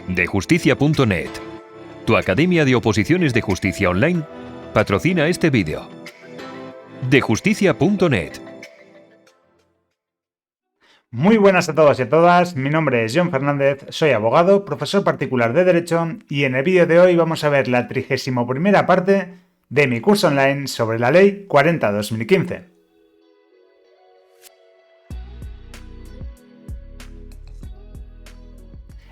Dejusticia.net, tu academia de oposiciones de justicia online, patrocina este vídeo. Dejusticia.net. Muy buenas a todos y a todas, mi nombre es John Fernández, soy abogado, profesor particular de Derecho y en el vídeo de hoy vamos a ver la 31ª parte de mi curso online sobre la Ley 40/2015.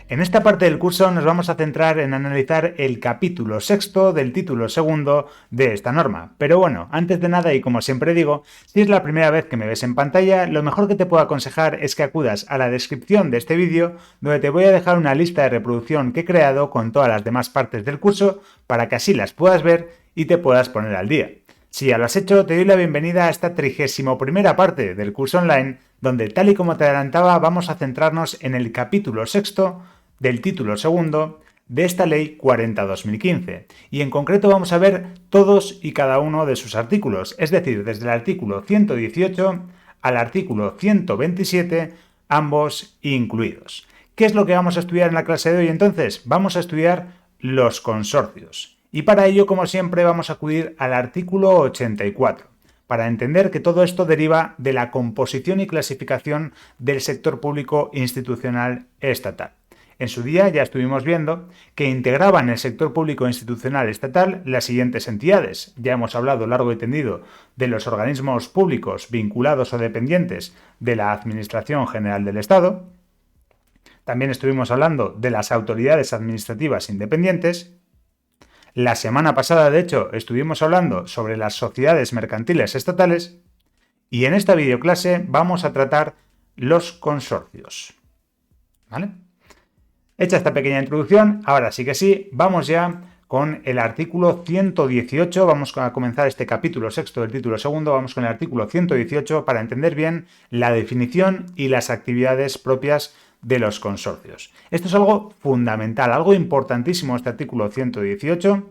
En esta parte del curso nos vamos a centrar en analizar el capítulo 6 del título 2 de esta norma. Pero bueno, antes de nada y como siempre digo, si es la primera vez que me ves en pantalla, lo mejor que te puedo aconsejar es que acudas a la descripción de este vídeo, donde te voy a dejar una lista de reproducción que he creado con todas las demás partes del curso, para que así las puedas ver y te puedas poner al día. Si ya lo has hecho, te doy la bienvenida a esta 31ª parte del curso online, donde tal y como te adelantaba vamos a centrarnos en el capítulo 6 del título 2 de esta Ley 40/2015 y en concreto vamos a ver todos y cada uno de sus artículos, es decir, desde el artículo 118 al artículo 127, ambos incluidos. ¿Qué es lo que vamos a estudiar en la clase de hoy entonces? Vamos a estudiar los consorcios y para ello, como siempre, vamos a acudir al artículo 84 para entender que todo esto deriva de la composición y clasificación del sector público institucional estatal. En su día ya estuvimos viendo que integraban el sector público institucional estatal las siguientes entidades. Ya hemos hablado largo y tendido de los organismos públicos vinculados o dependientes de la Administración General del Estado. También estuvimos hablando de las autoridades administrativas independientes. La semana pasada, de hecho, estuvimos hablando sobre las sociedades mercantiles estatales. Y en esta videoclase vamos a tratar los consorcios. ¿Vale? Hecha esta pequeña introducción, ahora sí que sí, vamos ya con el artículo 118, vamos a comenzar este capítulo 6 del título 2, vamos con el artículo 118 para entender bien la definición y las actividades propias de los consorcios. Esto es algo fundamental, algo importantísimo este artículo 118,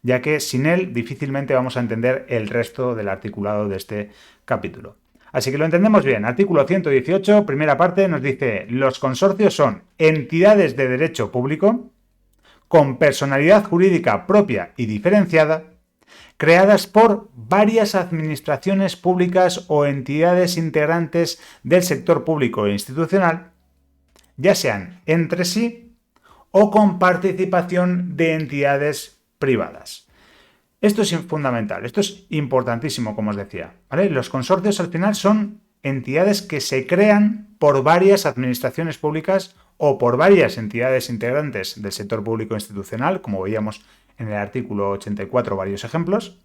ya que sin él difícilmente vamos a entender el resto del articulado de este capítulo. Así que lo entendemos bien. Artículo 118, primera parte, nos dice: los consorcios son entidades de derecho público con personalidad jurídica propia y diferenciada, creadas por varias administraciones públicas o entidades integrantes del sector público e institucional, ya sean entre sí o con participación de entidades privadas. Esto es fundamental, esto es importantísimo, como os decía, ¿vale? Los consorcios al final son entidades que se crean por varias administraciones públicas o por varias entidades integrantes del sector público institucional, como veíamos en el artículo 84 varios ejemplos,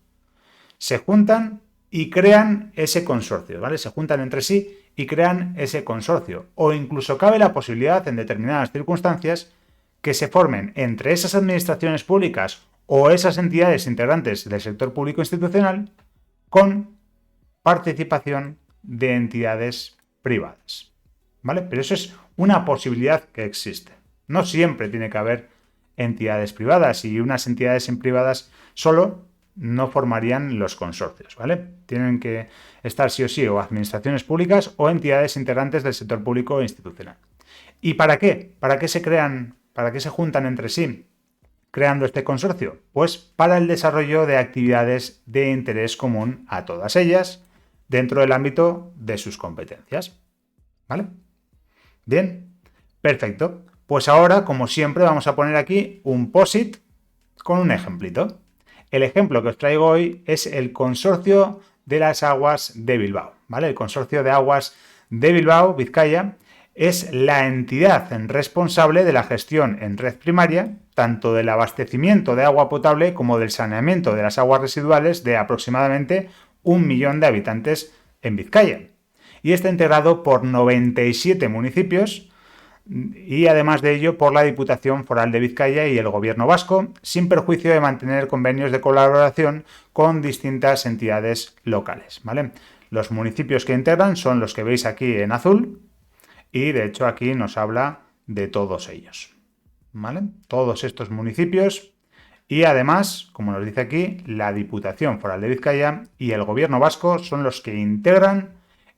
se juntan y crean ese consorcio, ¿vale? Se juntan entre sí y crean ese consorcio. O incluso cabe la posibilidad, en determinadas circunstancias, que se formen entre esas administraciones públicas o esas entidades integrantes del sector público institucional con participación de entidades privadas, ¿vale? Pero eso es una posibilidad que existe. No siempre tiene que haber entidades privadas y unas entidades privadas solo no formarían los consorcios, ¿vale? Tienen que estar sí o sí o administraciones públicas o entidades integrantes del sector público e institucional. ¿Y para qué? ¿Para qué se crean? ¿Para qué se juntan entre sí creando este consorcio? Pues para el desarrollo de actividades de interés común a todas ellas dentro del ámbito de sus competencias. ¿Vale? Bien, perfecto. Pues ahora, como siempre, vamos a poner aquí un POSIT con un ejemplito. El ejemplo que os traigo hoy es el Consorcio de las Aguas de Bilbao, ¿vale? El Consorcio de Aguas de Bilbao, Vizcaya, es la entidad responsable de la gestión en red primaria, tanto del abastecimiento de agua potable como del saneamiento de las aguas residuales de aproximadamente 1 millón de habitantes en Vizcaya. Y está integrado por 97 municipios y además de ello por la Diputación Foral de Vizcaya y el Gobierno vasco, sin perjuicio de mantener convenios de colaboración con distintas entidades locales, ¿vale? Los municipios que integran son los que veis aquí en azul y de hecho aquí nos habla de todos ellos, ¿vale? Todos estos municipios y además, como nos dice aquí, la Diputación Foral de Vizcaya y el Gobierno vasco son los que integran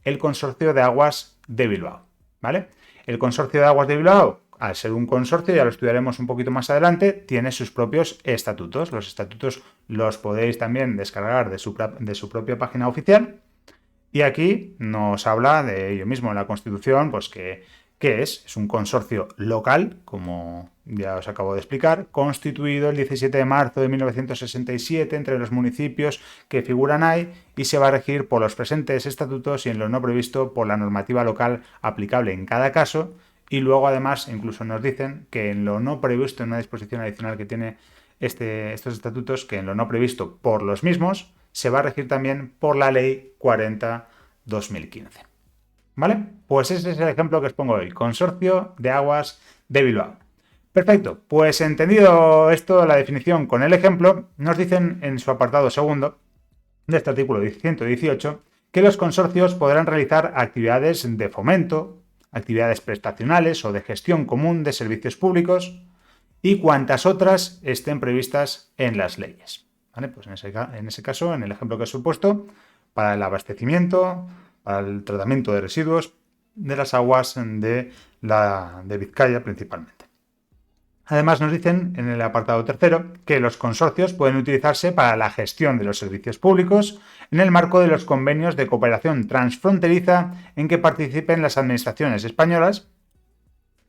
el Consorcio de Aguas de Bilbao, ¿vale? El Consorcio de Aguas de Bilbao, al ser un consorcio, ya lo estudiaremos un poquito más adelante, tiene sus propios estatutos. Los estatutos los podéis también descargar de su propia página oficial. Y aquí nos habla de ello mismo en la Constitución, pues que ¿qué es? Es un consorcio local, como ya os acabo de explicar, constituido el 17 de marzo de 1967 entre los municipios que figuran ahí y se va a regir por los presentes estatutos y en lo no previsto por la normativa local aplicable en cada caso. Y luego además incluso nos dicen que en lo no previsto, en una disposición adicional que tiene estos estatutos, que en lo no previsto por los mismos, se va a regir también por la Ley 40/2015. ¿Vale? Pues ese es el ejemplo que os pongo hoy, Consorcio de Aguas de Bilbao. Perfecto, pues entendido esto, la definición con el ejemplo, nos dicen en su apartado segundo de este artículo 118 que los consorcios podrán realizar actividades de fomento, actividades prestacionales o de gestión común de servicios públicos y cuantas otras estén previstas en las leyes. ¿Vale? Pues en ese caso, en el ejemplo que os he puesto, para el abastecimiento, para el tratamiento de residuos de las aguas de Vizcaya principalmente. Además nos dicen en el apartado tercero que los consorcios pueden utilizarse para la gestión de los servicios públicos en el marco de los convenios de cooperación transfronteriza en que participen las administraciones españolas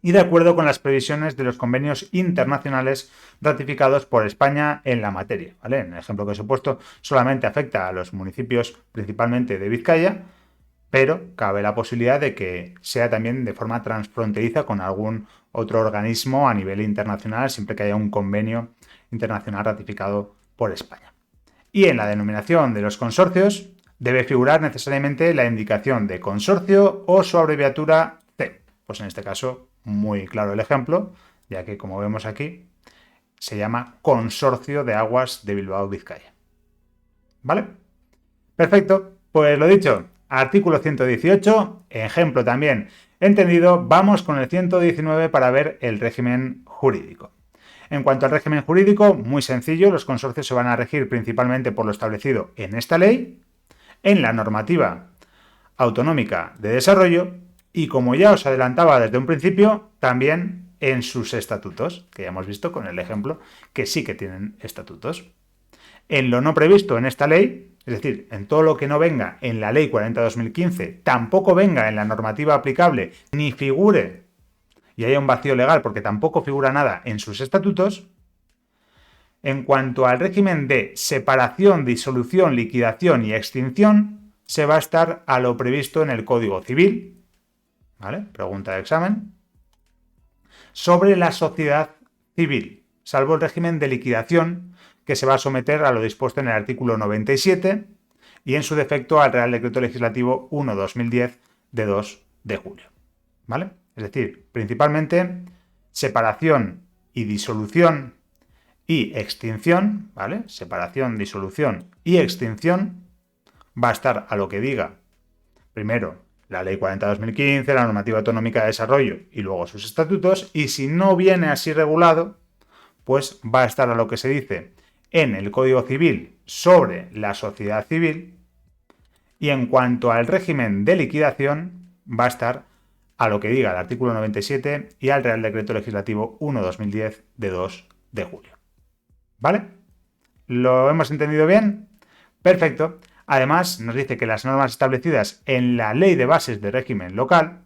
y de acuerdo con las previsiones de los convenios internacionales ratificados por España en la materia. ¿Vale? En el ejemplo que os he puesto solamente afecta a los municipios principalmente de Vizcaya, pero cabe la posibilidad de que sea también de forma transfronteriza con algún otro organismo a nivel internacional, siempre que haya un convenio internacional ratificado por España. Y en la denominación de los consorcios debe figurar necesariamente la indicación de consorcio o su abreviatura C. Pues en este caso, muy claro el ejemplo, ya que como vemos aquí, se llama Consorcio de Aguas de Bilbao Vizcaya. ¿Vale? Perfecto, pues lo dicho. Artículo 118, ejemplo también entendido, vamos con el 119 para ver el régimen jurídico. En cuanto al régimen jurídico, muy sencillo, los consorcios se van a regir principalmente por lo establecido en esta ley, en la normativa autonómica de desarrollo y, como ya os adelantaba desde un principio, también en sus estatutos, que ya hemos visto con el ejemplo que sí que tienen estatutos. En lo no previsto en esta ley, es decir, en todo lo que no venga en la Ley 40/2015, tampoco venga en la normativa aplicable, ni figure y haya un vacío legal porque tampoco figura nada en sus estatutos, en cuanto al régimen de separación, disolución, liquidación y extinción, se va a estar a lo previsto en el Código Civil, ¿vale? Pregunta de examen, sobre la sociedad civil, salvo el régimen de liquidación, que se va a someter a lo dispuesto en el artículo 97 y en su defecto al Real Decreto Legislativo 1/2010 de 2 de julio. ¿Vale? Es decir, principalmente separación y disolución y extinción, ¿vale? Separación, disolución y extinción va a estar a lo que diga primero la Ley 40/2015, la normativa autonómica de desarrollo y luego sus estatutos, y si no viene así regulado, pues va a estar a lo que se dice en el Código Civil sobre la sociedad civil, y en cuanto al régimen de liquidación va a estar a lo que diga el artículo 97 y al Real Decreto Legislativo 1/2010 de 2 de julio. ¿Vale? ¿Lo hemos entendido bien? Perfecto. Además, nos dice que las normas establecidas en la Ley de Bases de Régimen Local,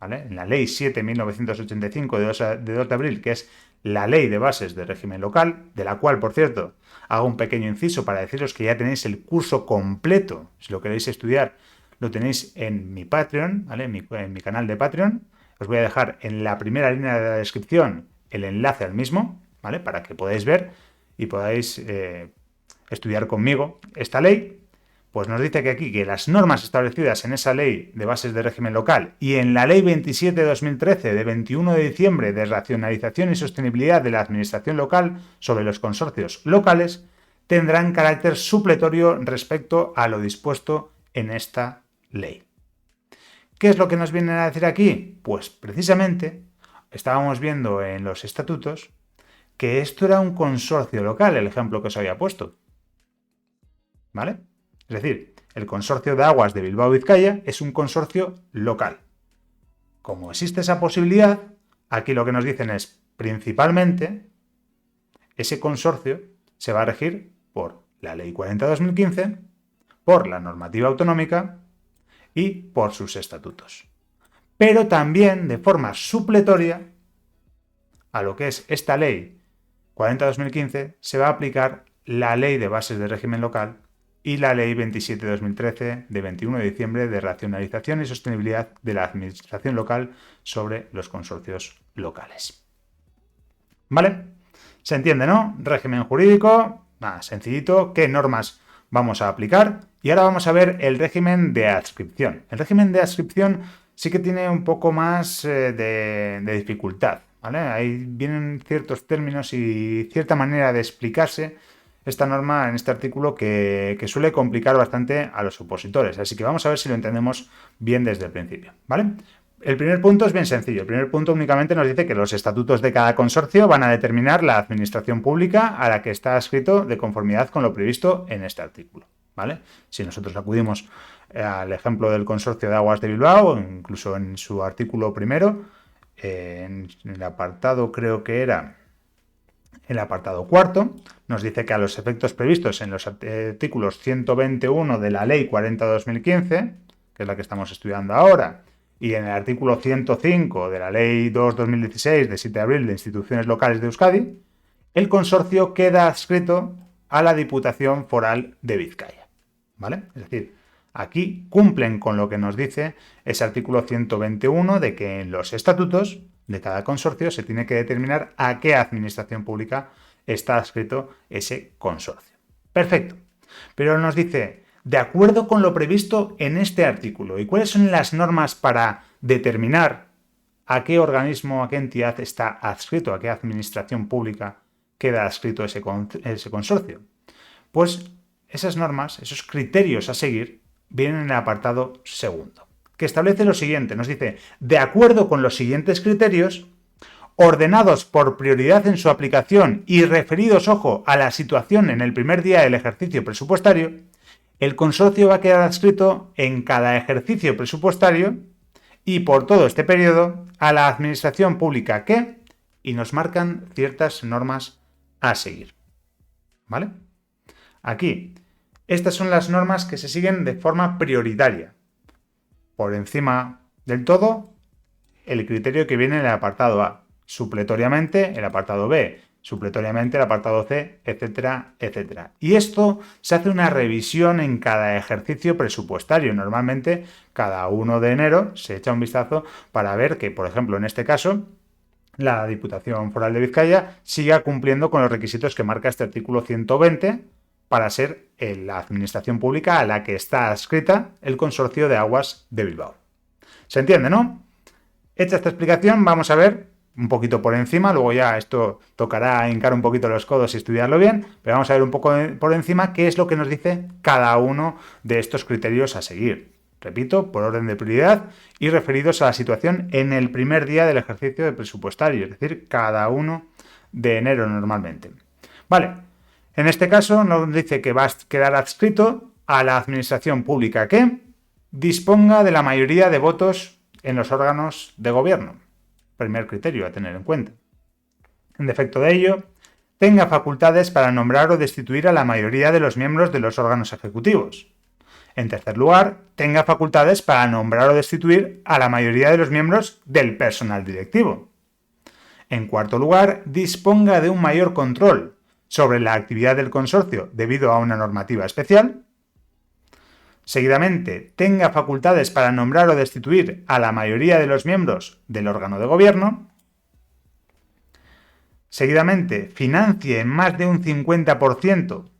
¿vale? En la Ley 7/1985 de 2 de abril, que es la Ley de Bases de Régimen Local, de la cual, por cierto, hago un pequeño inciso para deciros que ya tenéis el curso completo, si lo queréis estudiar, lo tenéis en mi Patreon, ¿vale? En mi canal de Patreon. Os voy a dejar en la primera línea de la descripción el enlace al mismo, ¿vale? Para que podáis ver y podáis estudiar conmigo esta ley. Pues nos dice que aquí que las normas establecidas en esa Ley de Bases de Régimen Local y en la Ley 27/2013 de 21 de diciembre de Racionalización y Sostenibilidad de la Administración Local sobre los consorcios locales tendrán carácter supletorio respecto a lo dispuesto en esta ley. ¿Qué es lo que nos vienen a decir aquí? Pues precisamente estábamos viendo en los estatutos que esto era un consorcio local, el ejemplo que os había puesto. ¿Vale? Es decir, el Consorcio de Aguas de Bilbao Vizcaya es un consorcio local. Como existe esa posibilidad, Aquí lo que nos dicen es, principalmente, ese consorcio se va a regir por la Ley 40/2015, por la normativa autonómica y por sus estatutos. Pero también, de forma supletoria a lo que es esta Ley 40/2015, se va a aplicar la Ley de Bases de Régimen Local y la Ley 27/2013 de 21 de diciembre de racionalización y sostenibilidad de la administración local sobre los consorcios locales. ¿Vale? Se entiende, ¿no? Régimen jurídico, nada, sencillito, qué normas vamos a aplicar. Y ahora vamos a ver el régimen de adscripción. El régimen de adscripción sí que tiene un poco más de dificultad, ¿vale? Ahí vienen ciertos términos y cierta manera de explicarse esta norma en este artículo que suele complicar bastante a los opositores. Así que vamos a ver si lo entendemos bien desde el principio, ¿vale? El primer punto es bien sencillo. El primer punto únicamente nos dice que los estatutos de cada consorcio van a determinar la administración pública a la que está adscrito de conformidad con lo previsto en este artículo, ¿vale? Si nosotros acudimos al ejemplo del Consorcio de Aguas de Bilbao, incluso en su artículo primero, en el apartado, creo que era el apartado cuarto, nos dice que a los efectos previstos en los artículos 121 de la Ley 40/2015, que es la que estamos estudiando ahora, y en el artículo 105 de la Ley 2/2016 de 7 de abril de Instituciones Locales de Euskadi, el consorcio queda adscrito a la Diputación Foral de Vizcaya, ¿vale? Es decir, aquí cumplen con lo que nos dice ese artículo 121 de que en los estatutos de cada consorcio se tiene que determinar a qué administración pública está adscrito ese consorcio. Perfecto. Pero nos dice, de acuerdo con lo previsto en este artículo, ¿y cuáles son las normas para determinar a qué organismo, a qué entidad está adscrito, a qué administración pública queda adscrito ese consorcio? Pues esas normas, esos criterios a seguir, vienen en el apartado segundo, que establece lo siguiente, nos dice, de acuerdo con los siguientes criterios, ordenados por prioridad en su aplicación y referidos, ojo, a la situación en el primer día del ejercicio presupuestario, el consorcio va a quedar adscrito en cada ejercicio presupuestario y por todo este periodo a la administración pública que, y nos marcan ciertas normas a seguir, ¿vale? Aquí, estas son las normas que se siguen de forma prioritaria. Por encima del todo, el criterio que viene en el apartado A. Supletoriamente, el apartado B. Supletoriamente, el apartado C, etcétera, etcétera. Y esto se hace una revisión en cada ejercicio presupuestario. Normalmente, cada 1 de enero se echa un vistazo para ver que, por ejemplo, en este caso, la Diputación Foral de Vizcaya siga cumpliendo con los requisitos que marca este artículo 120 para ser la administración pública a la que está adscrita el Consorcio de Aguas de Bilbao. ¿Se entiende, no? Hecha esta explicación, vamos a ver un poquito por encima, luego ya esto tocará hincar un poquito los codos y estudiarlo bien, pero vamos a ver un poco por encima qué es lo que nos dice cada uno de estos criterios a seguir. Repito, por orden de prioridad y referidos a la situación en el primer día del ejercicio de presupuestario, es decir, cada 1 de enero normalmente. Vale, en este caso nos dice que va a quedar adscrito a la administración pública que disponga de la mayoría de votos en los órganos de gobierno. Primer criterio a tener en cuenta. En defecto de ello, tenga facultades para nombrar o destituir a la mayoría de los miembros de los órganos ejecutivos. En tercer lugar, tenga facultades para nombrar o destituir a la mayoría de los miembros del personal directivo. En cuarto lugar, disponga de un mayor control sobre la actividad del consorcio debido a una normativa especial. Seguidamente, tenga facultades para nombrar o destituir a la mayoría de los miembros del órgano de gobierno. Seguidamente, financie en más de un 50%,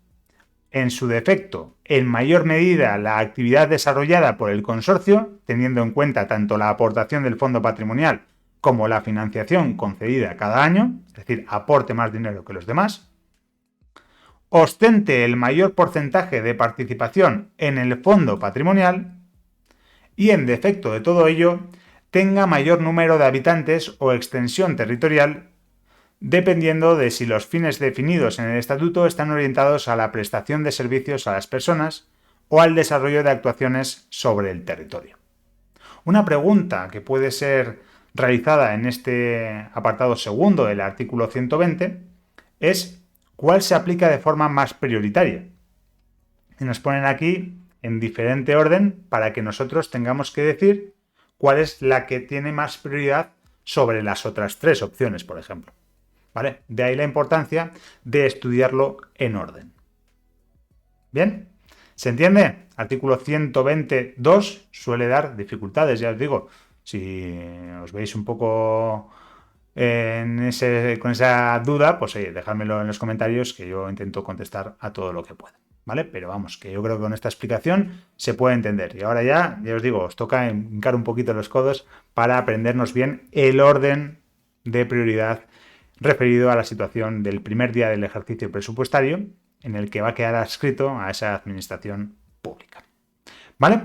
en su defecto, en mayor medida la actividad desarrollada por el consorcio, teniendo en cuenta tanto la aportación del fondo patrimonial como la financiación concedida cada año, es decir, aporte más dinero que los demás. Ostente el mayor porcentaje de participación en el fondo patrimonial y, en defecto de todo ello, tenga mayor número de habitantes o extensión territorial, dependiendo de si los fines definidos en el estatuto están orientados a la prestación de servicios a las personas o al desarrollo de actuaciones sobre el territorio. Una pregunta que puede ser realizada en este apartado segundo del artículo 120 es cuál se aplica de forma más prioritaria. Y nos ponen aquí en diferente orden para que nosotros tengamos que decir cuál es la que tiene más prioridad sobre las otras tres opciones, por ejemplo. ¿Vale? De ahí la importancia de estudiarlo en orden. ¿Bien? ¿Se entiende? Artículo 122 suele dar dificultades, ya os digo. Si os veis un poco con esa duda, pues dejádmelo en los comentarios que yo intento contestar a todo lo que pueda. ¿Vale? Pero vamos, que yo creo que con esta explicación se puede entender. Y ahora ya os digo, os toca hincar un poquito los codos para aprendernos bien el orden de prioridad referido a la situación del primer día del ejercicio presupuestario en el que va a quedar adscrito a esa administración pública. ¿Vale?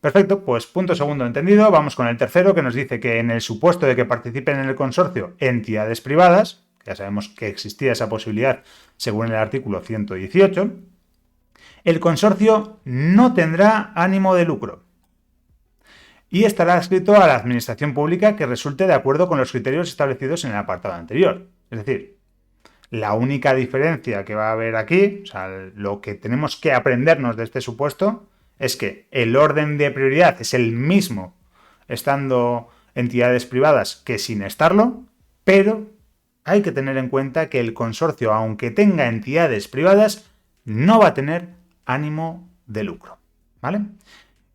Perfecto, pues punto segundo entendido. Vamos con el tercero, que nos dice que en el supuesto de que participen en el consorcio entidades privadas, ya sabemos que existía esa posibilidad según el artículo 118, el consorcio no tendrá ánimo de lucro y estará adscrito a la administración pública que resulte de acuerdo con los criterios establecidos en el apartado anterior. Es decir, la única diferencia que va a haber aquí, o sea, lo que tenemos que aprendernos de este supuesto, es que el orden de prioridad es el mismo estando entidades privadas que sin estarlo, pero hay que tener en cuenta que el consorcio, aunque tenga entidades privadas, no va a tener ánimo de lucro. ¿Vale?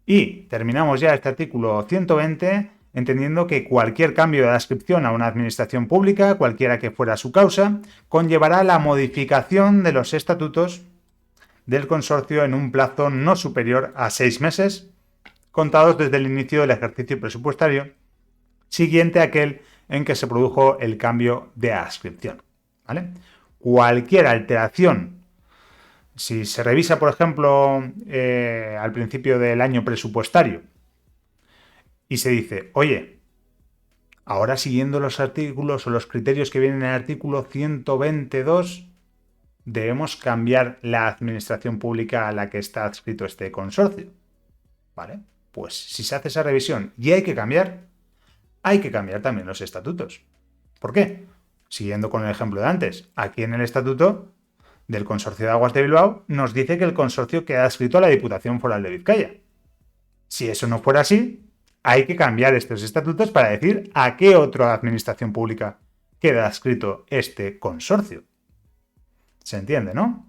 Y terminamos ya este artículo 120 entendiendo que cualquier cambio de adscripción a una administración pública, cualquiera que fuera su causa, conllevará la modificación de los estatutos del consorcio en un plazo no superior a 6 meses, contados desde el inicio del ejercicio presupuestario siguiente a aquel en que se produjo el cambio de adscripción. ¿Vale? Cualquier alteración, si se revisa, por ejemplo, al principio del año presupuestario y se dice, oye, ahora siguiendo los artículos o los criterios que vienen en el artículo 122, debemos cambiar la administración pública a la que está adscrito este consorcio. ¿Vale? Pues si se hace esa revisión y hay que cambiar también los estatutos. ¿Por qué? Siguiendo con el ejemplo de antes, aquí en el estatuto del Consorcio de Aguas de Bilbao nos dice que el consorcio queda adscrito a la Diputación Foral de Vizcaya. Si eso no fuera así, hay que cambiar estos estatutos para decir a qué otra administración pública queda adscrito este consorcio. ¿Se entiende, no?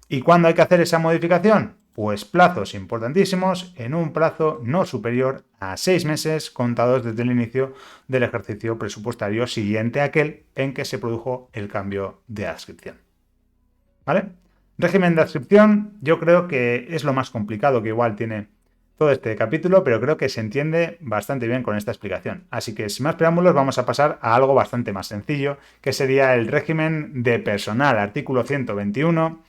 ¿Y cuándo hay que hacer esa modificación? Pues plazos importantísimos en un plazo no superior a 6 meses contados desde el inicio del ejercicio presupuestario siguiente a aquel en que se produjo el cambio de adscripción. ¿Vale? Régimen de adscripción yo creo que es lo más complicado que igual tiene todo este capítulo, pero creo que se entiende bastante bien con esta explicación. Así que sin más preámbulos vamos a pasar a algo bastante más sencillo, que sería el régimen de personal. Artículo 121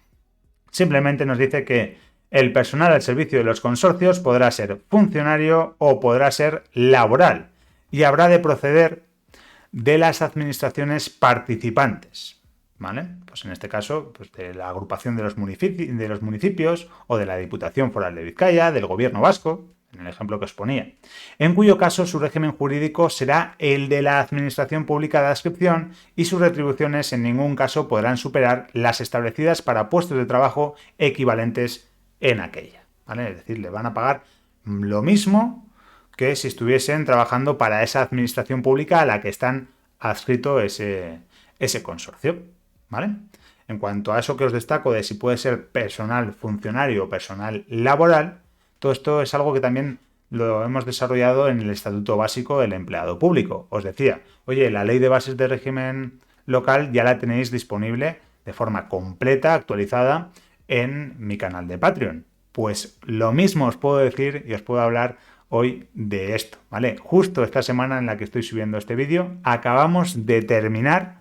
simplemente nos dice que el personal al servicio de los consorcios podrá ser funcionario o podrá ser laboral y habrá de proceder de las administraciones participantes. ¿Vale? Pues en este caso, pues de la agrupación de los municipios o de la Diputación Foral de Vizcaya, del Gobierno vasco, en el ejemplo que os ponía, en cuyo caso su régimen jurídico será el de la Administración Pública de Adscripción y sus retribuciones en ningún caso podrán superar las establecidas para puestos de trabajo equivalentes en aquella. ¿Vale? Es decir, le van a pagar lo mismo que si estuviesen trabajando para esa administración pública a la que están adscrito ese consorcio. ¿Vale? En cuanto a eso que os destaco de si puede ser personal funcionario o personal laboral, todo esto es algo que también lo hemos desarrollado en el Estatuto Básico del Empleado Público. Os decía, oye, la Ley de Bases de Régimen Local ya la tenéis disponible de forma completa, actualizada, en mi canal de Patreon. Pues lo mismo os puedo decir y os puedo hablar hoy de esto, ¿vale? Justo esta semana en la que estoy subiendo este vídeo, acabamos de terminar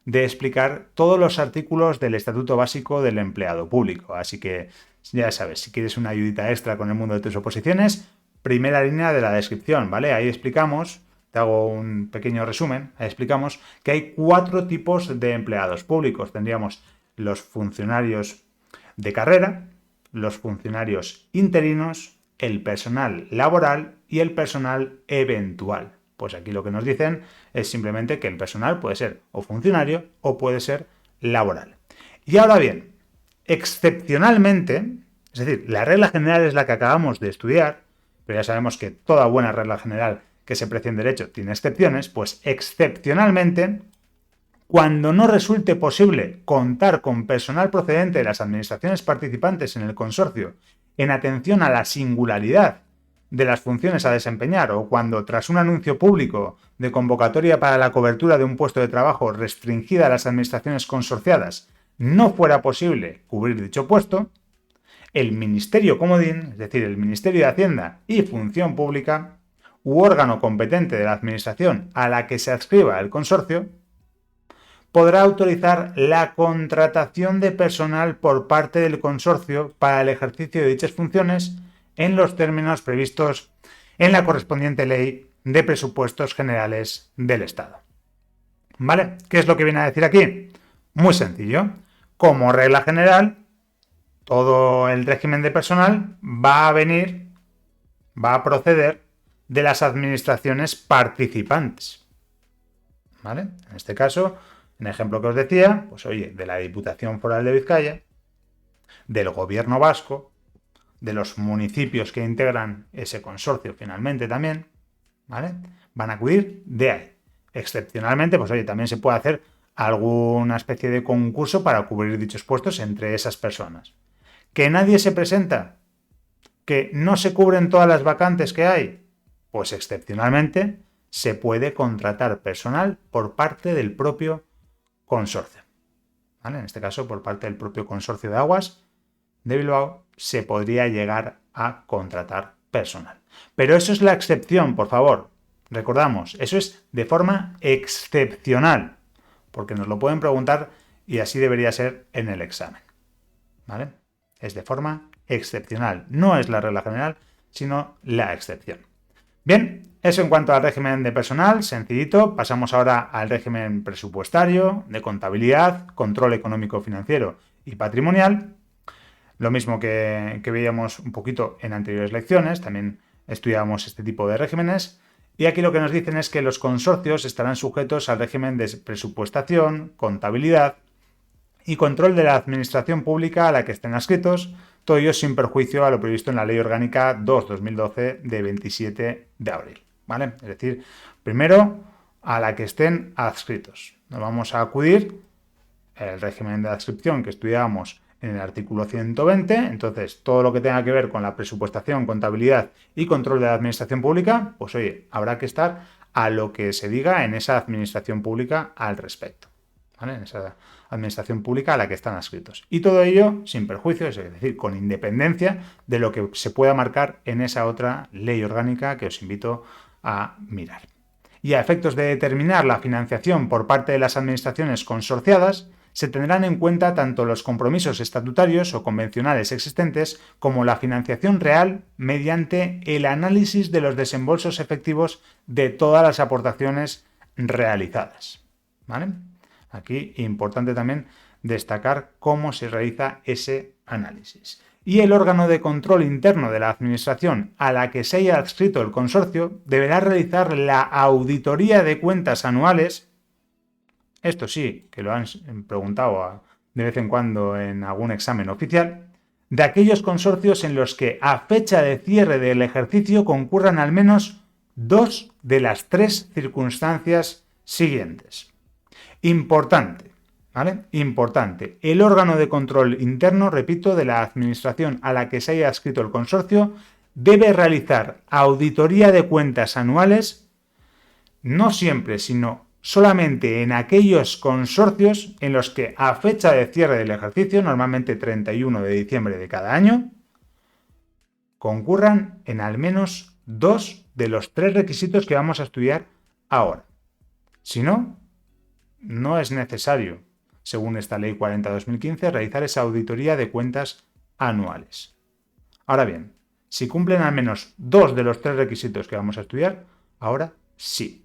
de explicar todos los artículos del Estatuto Básico del Empleado Público. Así que ya sabes, si quieres una ayudita extra con el mundo de tus oposiciones, primera línea de la descripción, ¿vale? Ahí explicamos, te hago un pequeño resumen, ahí explicamos que hay 4 tipos de empleados públicos. Tendríamos los funcionarios de carrera, los funcionarios interinos, el personal laboral y el personal eventual. Pues aquí lo que nos dicen es simplemente que el personal puede ser o funcionario o puede ser laboral. Y ahora bien, excepcionalmente, es decir, la regla general es la que acabamos de estudiar, pero ya sabemos que toda buena regla general que se precie en derecho tiene excepciones, pues excepcionalmente, cuando no resulte posible contar con personal procedente de las administraciones participantes en el consorcio en atención a la singularidad de las funciones a desempeñar o cuando tras un anuncio público de convocatoria para la cobertura de un puesto de trabajo restringida a las administraciones consorciadas no fuera posible cubrir dicho puesto, el Ministerio Comodín, es decir, el Ministerio de Hacienda y Función Pública, u órgano competente de la administración a la que se adscriba el consorcio, podrá autorizar la contratación de personal por parte del consorcio para el ejercicio de dichas funciones en los términos previstos en la correspondiente Ley de Presupuestos Generales del Estado. ¿Vale? ¿Qué es lo que viene a decir aquí? Muy sencillo. Como regla general, todo el régimen de personal va a proceder de las administraciones participantes. ¿Vale? En este caso, en el ejemplo que os decía, pues oye, de la Diputación Foral de Vizcaya, del Gobierno vasco, de los municipios que integran ese consorcio finalmente también, ¿vale? Van a acudir de ahí. Excepcionalmente, pues oye, también se puede hacer alguna especie de concurso para cubrir dichos puestos entre esas personas. ¿Que nadie se presenta? ¿Que no se cubren todas las vacantes que hay? Pues excepcionalmente se puede contratar personal por parte del propio consorcio. ¿Vale? En este caso, por parte del propio consorcio de aguas de Bilbao, se podría llegar a contratar personal. Pero eso es la excepción, por favor. Recordamos, eso es de forma excepcional, porque nos lo pueden preguntar y así debería ser en el examen. ¿Vale? Es de forma excepcional. No es la regla general, sino la excepción. Bien, eso en cuanto al régimen de personal, sencillito. Pasamos ahora al régimen presupuestario, de contabilidad, control económico-financiero y patrimonial. Lo mismo que veíamos un poquito en anteriores lecciones, también estudiábamos este tipo de regímenes. Y aquí lo que nos dicen es que los consorcios estarán sujetos al régimen de presupuestación, contabilidad y control de la administración pública a la que estén adscritos, todo ello sin perjuicio a lo previsto en la Ley Orgánica 2/2012 de 27 de abril. ¿Vale? Es decir, primero a la que estén adscritos. Nos vamos a acudir el régimen de adscripción que estudiábamos en el artículo 120, entonces todo lo que tenga que ver con la presupuestación, contabilidad y control de la administración pública, pues oye, habrá que estar a lo que se diga en esa administración pública al respecto, ¿vale? En esa administración pública a la que están adscritos. Y todo ello sin perjuicio, es decir, con independencia de lo que se pueda marcar en esa otra ley orgánica que os invito a mirar. Y a efectos de determinar la financiación por parte de las administraciones consorciadas, se tendrán en cuenta tanto los compromisos estatutarios o convencionales existentes como la financiación real mediante el análisis de los desembolsos efectivos de todas las aportaciones realizadas. ¿Vale? Aquí importante también destacar cómo se realiza ese análisis. Y el órgano de control interno de la administración a la que se haya adscrito el consorcio deberá realizar la auditoría de cuentas anuales. Esto sí, que lo han preguntado de vez en cuando en algún examen oficial, de aquellos consorcios en los que a fecha de cierre del ejercicio concurran al menos 2 de las 3 circunstancias siguientes. Importante, ¿vale? Importante. El órgano de control interno, repito, de la administración a la que se haya adscrito el consorcio, debe realizar auditoría de cuentas anuales, no siempre, sino solamente en aquellos consorcios en los que a fecha de cierre del ejercicio, normalmente 31 de diciembre de cada año, concurran en al menos 2 de los 3 requisitos que vamos a estudiar ahora. Si no, no es necesario, según esta Ley 40/2015, realizar esa auditoría de cuentas anuales. Ahora bien, si cumplen al menos 2 de los 3 requisitos que vamos a estudiar, ahora sí.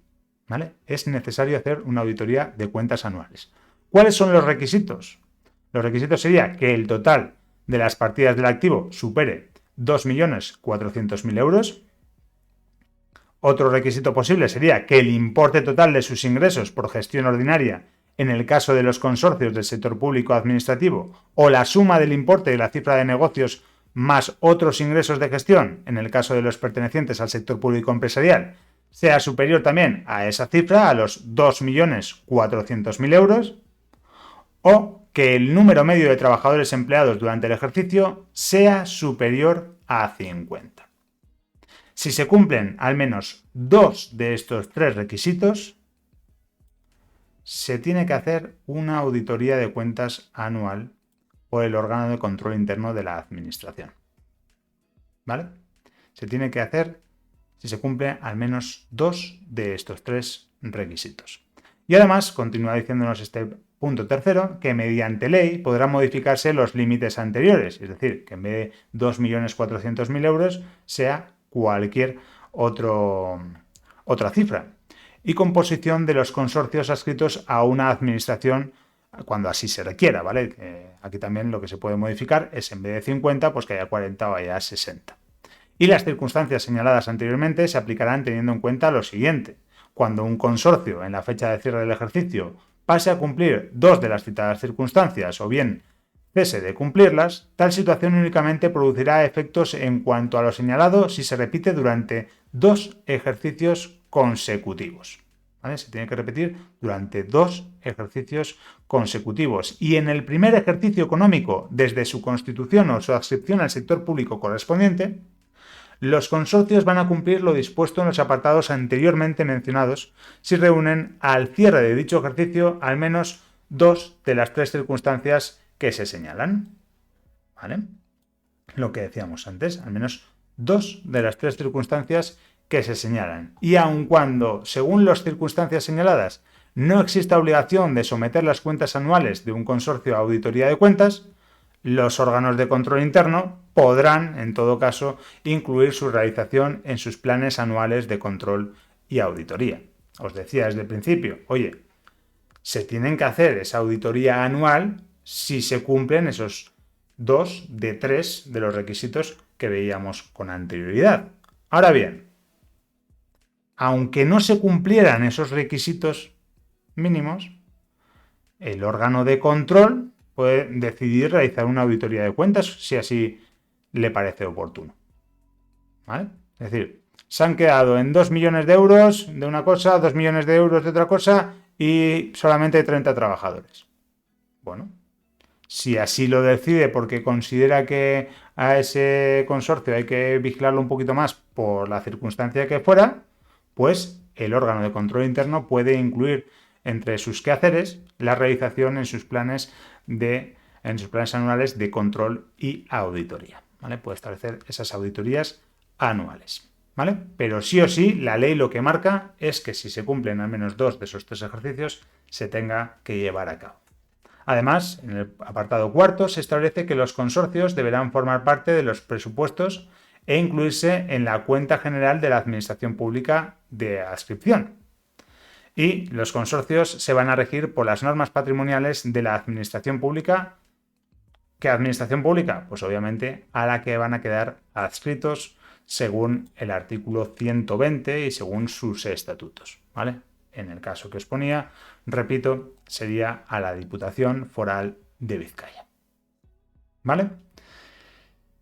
¿Vale? Es necesario hacer una auditoría de cuentas anuales. ¿Cuáles son los requisitos? Los requisitos serían que el total de las partidas del activo supere 2.400.000 euros Otro requisito posible sería que el importe total de sus ingresos por gestión ordinaria en el caso de los consorcios del sector público administrativo o la suma del importe de la cifra de negocios más otros ingresos de gestión en el caso de los pertenecientes al sector público empresarial sea superior también a esa cifra, a los 2.400.000 euros, o que el número medio de trabajadores empleados durante el ejercicio sea superior a 50. Si se cumplen al menos 2 de estos 3 requisitos, se tiene que hacer una auditoría de cuentas anual por el órgano de control interno de la administración. ¿Vale? Se tiene que hacer si se cumplen al menos 2 de estos 3 requisitos. Y además, continúa diciéndonos este punto tercero, que mediante ley podrán modificarse los límites anteriores, es decir, que en vez de 2.400.000 euros sea cualquier otra cifra. Y composición de los consorcios adscritos a una administración cuando así se requiera, ¿vale? Aquí también lo que se puede modificar es en vez de 50, pues que haya 40 o haya 60. Y las circunstancias señaladas anteriormente se aplicarán teniendo en cuenta lo siguiente. Cuando un consorcio en la fecha de cierre del ejercicio pase a cumplir 2 de las citadas circunstancias o bien cese de cumplirlas, tal situación únicamente producirá efectos en cuanto a lo señalado si se repite durante 2 ejercicios consecutivos. ¿Vale? Se tiene que repetir durante 2 ejercicios consecutivos. Y en el primer ejercicio económico, desde su constitución o su adscripción al sector público correspondiente, los consorcios van a cumplir lo dispuesto en los apartados anteriormente mencionados si reúnen al cierre de dicho ejercicio al menos 2 de las 3 circunstancias que se señalan. ¿Vale? Lo que decíamos antes, al menos 2 de las 3 circunstancias que se señalan. Y aun cuando, según las circunstancias señaladas, no exista obligación de someter las cuentas anuales de un consorcio a auditoría de cuentas, los órganos de control interno podrán, en todo caso, incluir su realización en sus planes anuales de control y auditoría. Os decía desde el principio, oye, se tienen que hacer esa auditoría anual si se cumplen esos 2 de 3 de los requisitos que veíamos con anterioridad. Ahora bien, aunque no se cumplieran esos requisitos mínimos, el órgano de control puede decidir realizar una auditoría de cuentas si así le parece oportuno. ¿Vale? Es decir, se han quedado en 2 millones de euros de una cosa, 2 millones de euros de otra cosa y solamente 30 trabajadores. Bueno, si así lo decide porque considera que a ese consorcio hay que vigilarlo un poquito más por la circunstancia que fuera, pues el órgano de control interno puede incluir entre sus quehaceres la realización en sus planes anuales de control y auditoría. ¿Vale? Puede establecer esas auditorías anuales. ¿Vale? Pero sí o sí, la ley lo que marca es que si se cumplen al menos 2 de esos 3 ejercicios, se tenga que llevar a cabo. Además, en el apartado cuarto se establece que los consorcios deberán formar parte de los presupuestos e incluirse en la cuenta general de la Administración Pública de adscripción. Y los consorcios se van a regir por las normas patrimoniales de la Administración Pública. ¿Qué Administración Pública? Pues obviamente a la que van a quedar adscritos según el artículo 120 y según sus estatutos, ¿vale? En el caso que os ponía, repito, sería a la Diputación Foral de Vizcaya. ¿Vale?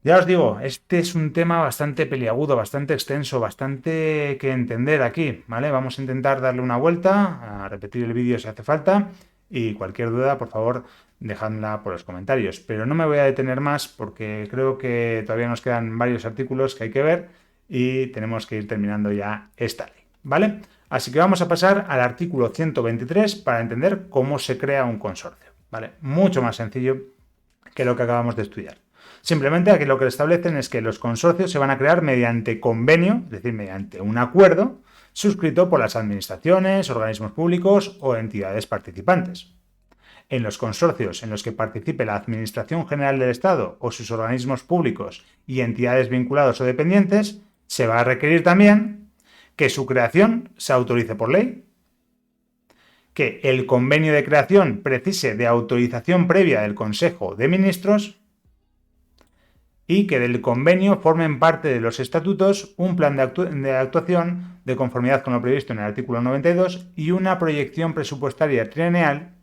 Ya os digo, este es un tema bastante peliagudo, bastante extenso, bastante que entender aquí, ¿vale? Vamos a intentar darle una vuelta, a repetir el vídeo si hace falta, y cualquier duda, por favor, dejadla por los comentarios. Pero no me voy a detener más porque creo que todavía nos quedan varios artículos que hay que ver y tenemos que ir terminando ya esta ley, ¿vale? Así que vamos a pasar al artículo 123 para entender cómo se crea un consorcio, ¿vale? Mucho más sencillo que lo que acabamos de estudiar. Simplemente aquí lo que establecen es que los consorcios se van a crear mediante convenio, es decir, mediante un acuerdo suscrito por las administraciones, organismos públicos o entidades participantes. En los consorcios en los que participe la Administración General del Estado o sus organismos públicos y entidades vinculados o dependientes, se va a requerir también que su creación se autorice por ley, que el convenio de creación precise de autorización previa del Consejo de Ministros y que del convenio formen parte de los estatutos un plan de actuación de conformidad con lo previsto en el artículo 92 y una proyección presupuestaria trienal,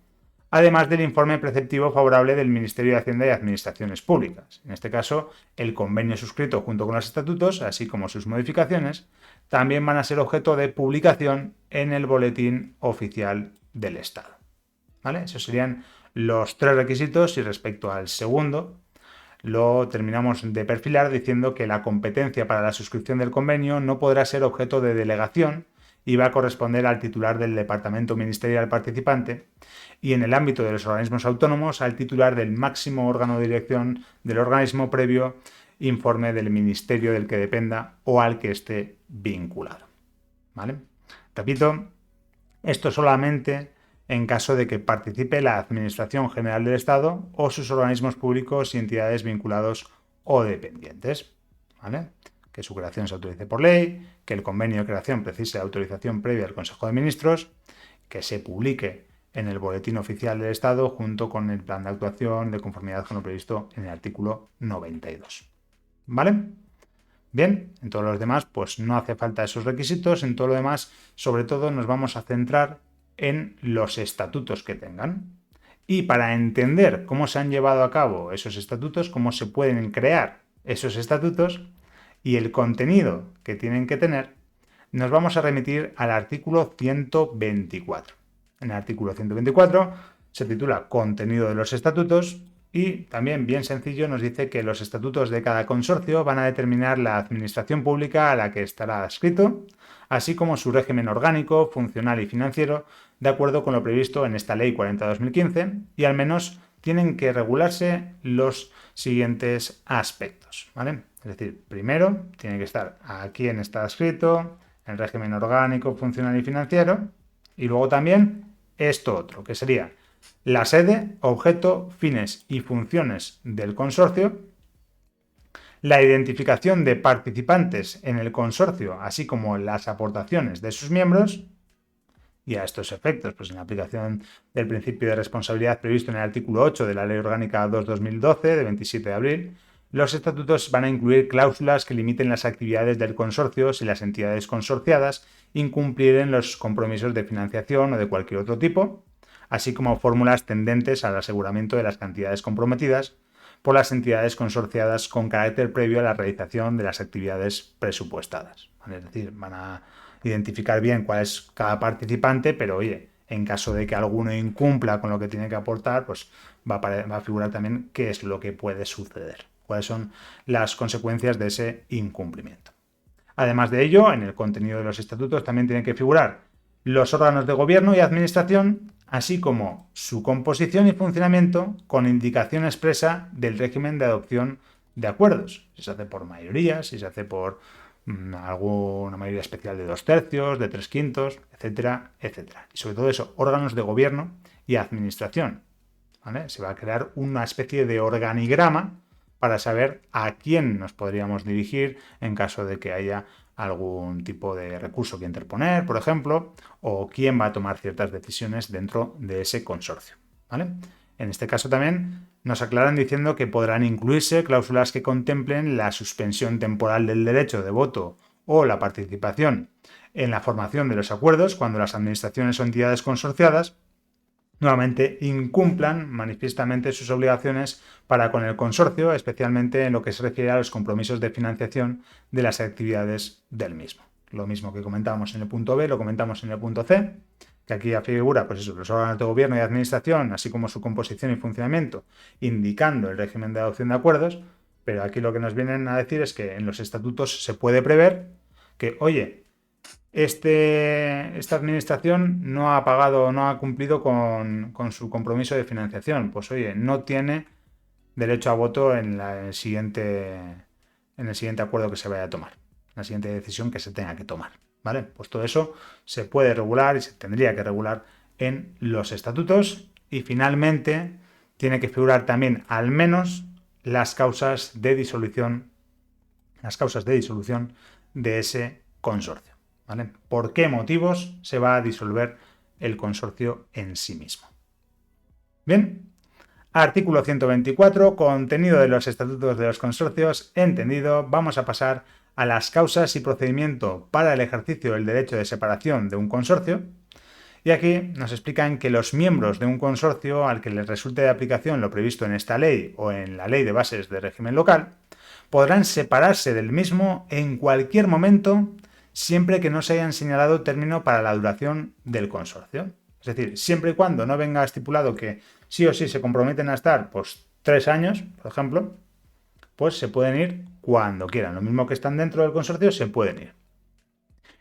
además del informe preceptivo favorable del Ministerio de Hacienda y Administraciones Públicas. En este caso, el convenio suscrito junto con los estatutos, así como sus modificaciones, también van a ser objeto de publicación en el Boletín Oficial del Estado. ¿Vale? Esos serían los 3 requisitos, y respecto al segundo, lo terminamos de perfilar diciendo que la competencia para la suscripción del convenio no podrá ser objeto de delegación y va a corresponder al titular del departamento ministerial participante, y en el ámbito de los organismos autónomos al titular del máximo órgano de dirección del organismo previo informe del ministerio del que dependa o al que esté vinculado. ¿Vale? Repito, esto solamente en caso de que participe la Administración General del Estado o sus organismos públicos y entidades vinculados o dependientes. ¿Vale? Que su creación se autorice por ley, que el convenio de creación precise de autorización previa del Consejo de Ministros, que se publique en el Boletín Oficial del Estado junto con el plan de actuación de conformidad con lo previsto en el artículo 92. ¿Vale? Bien, en todos los demás pues no hace falta esos requisitos, en todo lo demás sobre todo nos vamos a centrar en los estatutos que tengan. Y para entender cómo se han llevado a cabo esos estatutos, cómo se pueden crear esos estatutos y el contenido que tienen que tener, nos vamos a remitir al artículo 124. En el artículo 124 se titula Contenido de los estatutos y también, bien sencillo, nos dice que los estatutos de cada consorcio van a determinar la administración pública a la que estará adscrito, así como su régimen orgánico, funcional y financiero, de acuerdo con lo previsto en esta Ley 40/2015, y al menos tienen que regularse los siguientes aspectos, ¿vale? Es decir, primero tiene que estar a quién está adscrito, el régimen orgánico, funcional y financiero, y luego también esto otro, que sería la sede, objeto, fines y funciones del consorcio, la identificación de participantes en el consorcio, así como las aportaciones de sus miembros, y a estos efectos, pues en la aplicación del principio de responsabilidad previsto en el artículo 8 de la Ley Orgánica 2/2012, de 27 de abril, los estatutos van a incluir cláusulas que limiten las actividades del consorcio si las entidades consorciadas incumplieren los compromisos de financiación o de cualquier otro tipo, así como fórmulas tendentes al aseguramiento de las cantidades comprometidas por las entidades consorciadas con carácter previo a la realización de las actividades presupuestadas. ¿Vale? Es decir, van a identificar bien cuál es cada participante, pero oye, en caso de que alguno incumpla con lo que tiene que aportar, pues va a figurar también qué es lo que puede suceder, cuáles son las consecuencias de ese incumplimiento. Además de ello, en el contenido de los estatutos también tienen que figurar los órganos de gobierno y administración, así como su composición y funcionamiento con indicación expresa del régimen de adopción de acuerdos. Si se hace por mayoría, si se hace por alguna mayoría especial de 2/3, de 3/5, etcétera, etcétera. Y sobre todo eso, órganos de gobierno y administración. ¿Vale? Se va a crear una especie de organigrama para saber a quién nos podríamos dirigir en caso de que haya algún tipo de recurso que interponer, por ejemplo, o quién va a tomar ciertas decisiones dentro de ese consorcio. ¿Vale? En este caso también nos aclaran diciendo que podrán incluirse cláusulas que contemplen la suspensión temporal del derecho de voto o la participación en la formación de los acuerdos cuando las administraciones o entidades consorciadas nuevamente incumplan manifiestamente sus obligaciones para con el consorcio, especialmente en lo que se refiere a los compromisos de financiación de las actividades del mismo. Lo mismo que comentábamos en el punto B, lo comentamos en el punto C, que aquí figura pues eso, los órganos de gobierno y administración, así como su composición y funcionamiento, indicando el régimen de adopción de acuerdos, pero aquí lo que nos vienen a decir es que en los estatutos se puede prever que, oye, esta administración no ha pagado, no ha cumplido con su compromiso de financiación. Pues oye, no tiene derecho a voto en el siguiente acuerdo que se vaya a tomar, en la siguiente decisión que se tenga que tomar. ¿Vale? Pues todo eso se puede regular y se tendría que regular en los estatutos. Y finalmente tiene que figurar también al menos las causas de disolución de ese consorcio. ¿Vale? ¿Por qué motivos se va a disolver el consorcio en sí mismo? Bien, Artículo 124, contenido de los estatutos de los consorcios, entendido. Vamos a pasar a las causas y procedimiento para el ejercicio del derecho de separación de un consorcio. Y aquí nos explican que los miembros de un consorcio al que les resulte de aplicación lo previsto en esta ley o en la Ley de Bases de Régimen Local podrán separarse del mismo en cualquier momento siempre que no se hayan señalado término para la duración del consorcio. Es decir, siempre y cuando no venga estipulado que sí o sí se comprometen a estar pues 3 años, por ejemplo, pues se pueden ir cuando quieran. Lo mismo que están dentro del consorcio, se pueden ir.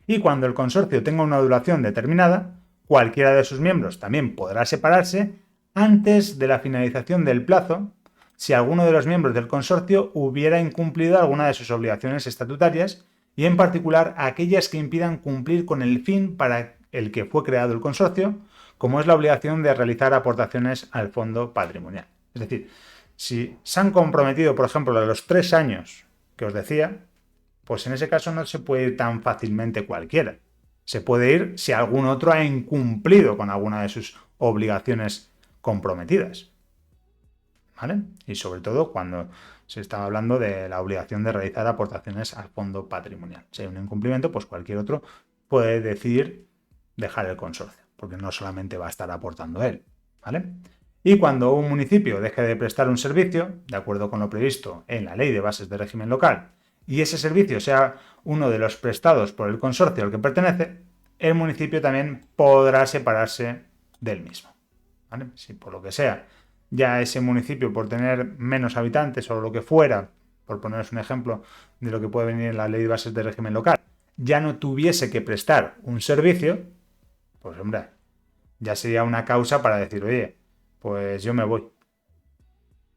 Y cuando el consorcio tenga una duración determinada, cualquiera de sus miembros también podrá separarse antes de la finalización del plazo si alguno de los miembros del consorcio hubiera incumplido alguna de sus obligaciones estatutarias y en particular aquellas que impidan cumplir con el fin para el que fue creado el consorcio, como es la obligación de realizar aportaciones al fondo patrimonial. Es decir, si se han comprometido, por ejemplo, a los 3 años que os decía, pues en ese caso no se puede ir tan fácilmente cualquiera. Se puede ir si algún otro ha incumplido con alguna de sus obligaciones comprometidas. ¿Vale? Y sobre todo cuando se está hablando de la obligación de realizar aportaciones al fondo patrimonial. Si hay un incumplimiento, pues cualquier otro puede decidir dejar el consorcio, porque no solamente va a estar aportando él. ¿Vale? Y cuando un municipio deje de prestar un servicio, de acuerdo con lo previsto en la Ley de Bases de Régimen Local, y ese servicio sea uno de los prestados por el consorcio al que pertenece, el municipio también podrá separarse del mismo. ¿Vale? Si por lo que sea ya ese municipio, por tener menos habitantes o lo que fuera, por poneros un ejemplo de lo que puede venir en la Ley de Bases de Régimen Local, ya no tuviese que prestar un servicio, pues hombre, ya sería una causa para decir, oye, pues yo me voy.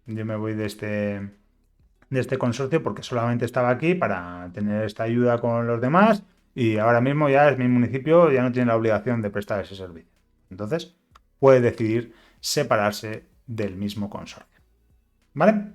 Yo me voy de este consorcio porque solamente estaba aquí para tener esta ayuda con los demás y ahora mismo ya es mi municipio, ya no tiene la obligación de prestar ese servicio. Entonces, puede decidir separarse del mismo consorcio. ¿Vale?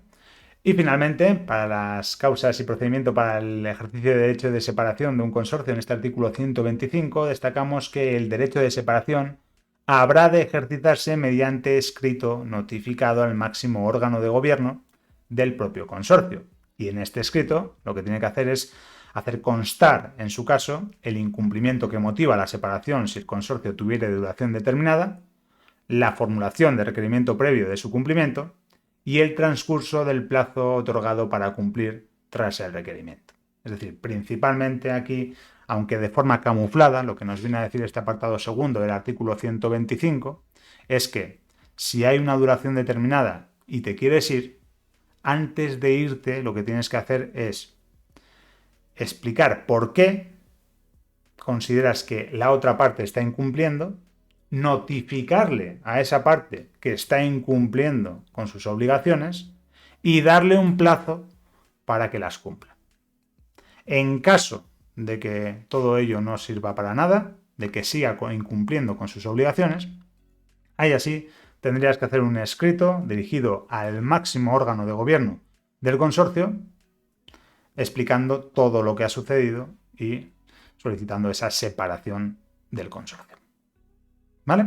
Y finalmente, para las causas y procedimiento para el ejercicio de derecho de separación de un consorcio, en este artículo 125, destacamos que el derecho de separación habrá de ejercitarse mediante escrito notificado al máximo órgano de gobierno del propio consorcio. Y en este escrito lo que tiene que hacer es hacer constar, en su caso, el incumplimiento que motiva la separación si el consorcio tuviera duración determinada, la formulación de requerimiento previo de su cumplimiento y el transcurso del plazo otorgado para cumplir tras el requerimiento. Es decir, principalmente aquí, aunque de forma camuflada, lo que nos viene a decir este apartado segundo del artículo 125 es que si hay una duración determinada y te quieres ir, antes de irte lo que tienes que hacer es explicar por qué consideras que la otra parte está incumpliendo, notificarle a esa parte que está incumpliendo con sus obligaciones y darle un plazo para que las cumpla. En caso de que todo ello no sirva para nada, de que siga incumpliendo con sus obligaciones, ahí así tendrías que hacer un escrito dirigido al máximo órgano de gobierno del consorcio, explicando todo lo que ha sucedido y solicitando esa separación del consorcio. ¿Vale?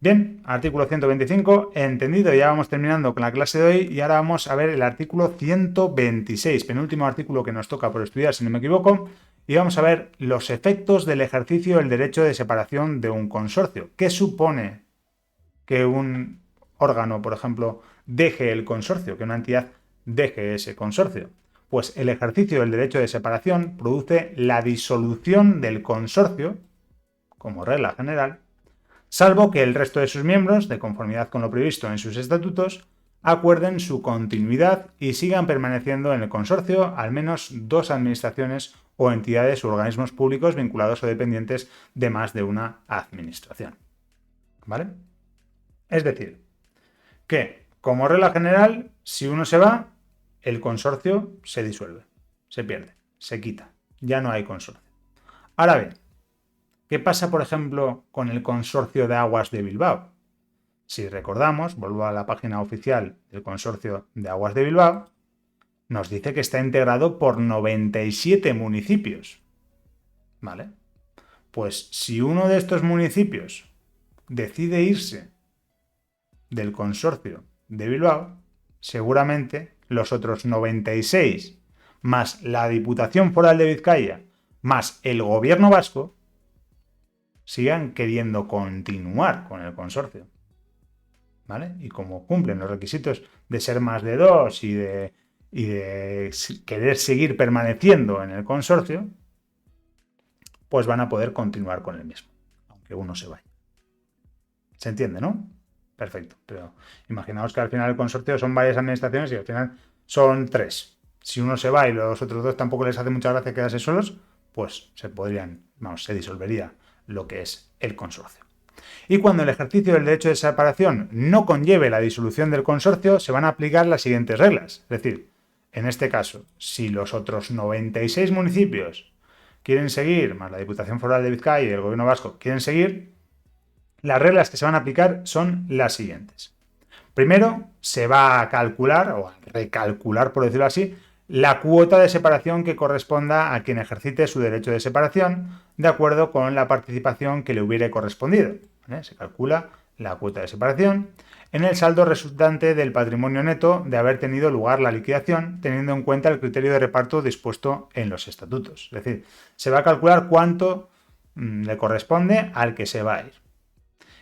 Bien, artículo 125, entendido, ya vamos terminando con la clase de hoy y ahora vamos a ver el artículo 126, penúltimo artículo que nos toca por estudiar, si no me equivoco, y vamos a ver los efectos del ejercicio del derecho de separación de un consorcio. ¿Qué supone que un órgano, por ejemplo, deje el consorcio, que una entidad deje ese consorcio? Pues el ejercicio del derecho de separación produce la disolución del consorcio, como regla general, salvo que el resto de sus miembros, de conformidad con lo previsto en sus estatutos, acuerden su continuidad y sigan permaneciendo en el consorcio al menos 2 administraciones o entidades u organismos públicos vinculados o dependientes de más de una administración. ¿Vale? Es decir, que, como regla general, si uno se va, el consorcio se disuelve, se pierde, se quita, ya no hay consorcio. Ahora bien, ¿qué pasa, por ejemplo, con el Consorcio de Aguas de Bilbao? Si recordamos, vuelvo a la página oficial del Consorcio de Aguas de Bilbao, nos dice que está integrado por 97 municipios. ¿Vale? Pues si uno de estos municipios decide irse del consorcio de Bilbao, seguramente los otros 96, más la Diputación Foral de Vizcaya, más el Gobierno vasco, sigan queriendo continuar con el consorcio. ¿Vale? Y como cumplen los requisitos de ser más de dos y de querer seguir permaneciendo en el consorcio, pues van a poder continuar con el mismo, aunque uno se vaya. ¿Se entiende, no? Perfecto. Pero imaginaos que al final el consorcio son varias administraciones y al final son 3. Si uno se va y los otros 2 tampoco les hace mucha gracia quedarse solos, pues se disolvería lo que es el consorcio. Y cuando el ejercicio del derecho de separación no conlleve la disolución del consorcio, se van a aplicar las siguientes reglas. Es decir, en este caso, si los otros 96 municipios quieren seguir, más la Diputación Foral de Vizcaya y el Gobierno vasco quieren seguir, las reglas que se van a aplicar son las siguientes. Primero, se va a calcular, o a recalcular, por decirlo así, la cuota de separación que corresponda a quien ejercite su derecho de separación, de acuerdo con la participación que le hubiere correspondido. ¿Vale? Se calcula la cuota de separación en el saldo resultante del patrimonio neto de haber tenido lugar la liquidación, teniendo en cuenta el criterio de reparto dispuesto en los estatutos. Es decir, se va a calcular cuánto le corresponde al que se va a ir.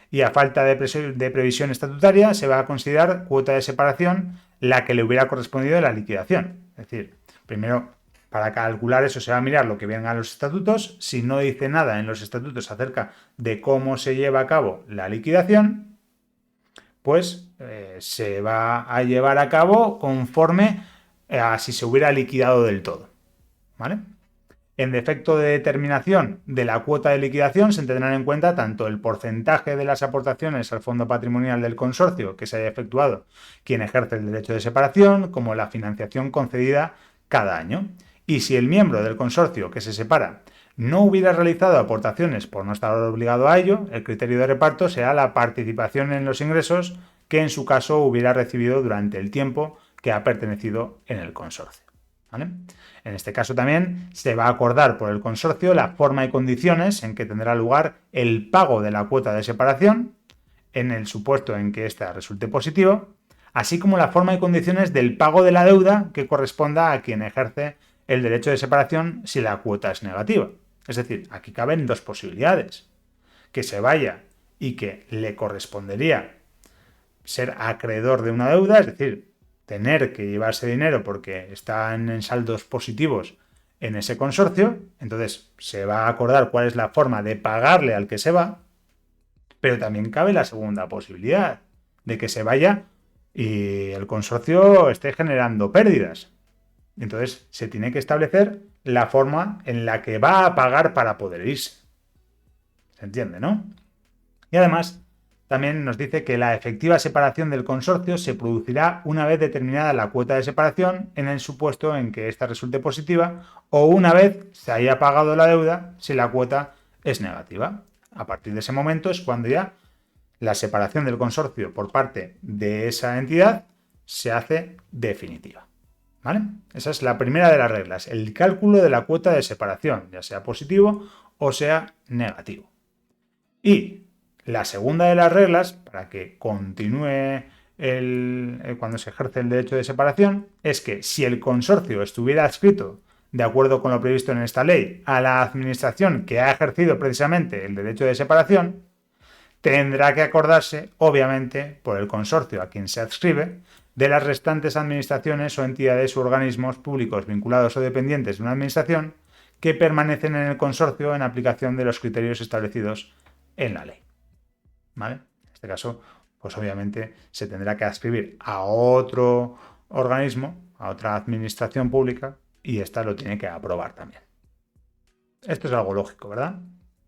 Y a falta de previsión estatutaria, se va a considerar cuota de separación la que le hubiera correspondido en la liquidación. Es decir, primero, para calcular eso se va a mirar lo que venga a los estatutos. Si no dice nada en los estatutos acerca de cómo se lleva a cabo la liquidación, pues se va a llevar a cabo conforme a si se hubiera liquidado del todo. ¿Vale? En defecto de determinación de la cuota de liquidación se tendrán en cuenta tanto el porcentaje de las aportaciones al fondo patrimonial del consorcio que se haya efectuado quien ejerce el derecho de separación, como la financiación concedida cada año. Y si el miembro del consorcio que se separa no hubiera realizado aportaciones por no estar obligado a ello, el criterio de reparto será la participación en los ingresos que en su caso hubiera recibido durante el tiempo que ha pertenecido en el consorcio. ¿Vale? En este caso también se va a acordar por el consorcio la forma y condiciones en que tendrá lugar el pago de la cuota de separación, en el supuesto en que ésta resulte positivo, así como la forma y condiciones del pago de la deuda que corresponda a quien ejerce el derecho de separación si la cuota es negativa. Es decir, aquí caben dos posibilidades: que se vaya y que le correspondería ser acreedor de una deuda, es decir, tener que llevarse dinero porque están en saldos positivos en ese consorcio, entonces se va a acordar cuál es la forma de pagarle al que se va, pero también cabe la segunda posibilidad, de que se vaya y el consorcio esté generando pérdidas. Entonces se tiene que establecer la forma en la que va a pagar para poder irse. ¿Se entiende, no? Y además, también nos dice que la efectiva separación del consorcio se producirá una vez determinada la cuota de separación en el supuesto en que ésta resulte positiva o una vez se haya pagado la deuda si la cuota es negativa. A partir de ese momento es cuando ya la separación del consorcio por parte de esa entidad se hace definitiva. ¿Vale? Esa es la primera de las reglas, el cálculo de la cuota de separación, ya sea positivo o sea negativo. Y la segunda de las reglas, para que continúe cuando se ejerce el derecho de separación, es que si el consorcio estuviera adscrito, de acuerdo con lo previsto en esta ley, a la administración que ha ejercido precisamente el derecho de separación, tendrá que acordarse, obviamente, por el consorcio a quien se adscribe, de las restantes administraciones o entidades u organismos públicos vinculados o dependientes de una administración que permanecen en el consorcio en aplicación de los criterios establecidos en la ley. ¿Vale? En este caso, pues obviamente se tendrá que adscribir a otro organismo, a otra administración pública, y ésta lo tiene que aprobar también. Esto es algo lógico, ¿verdad?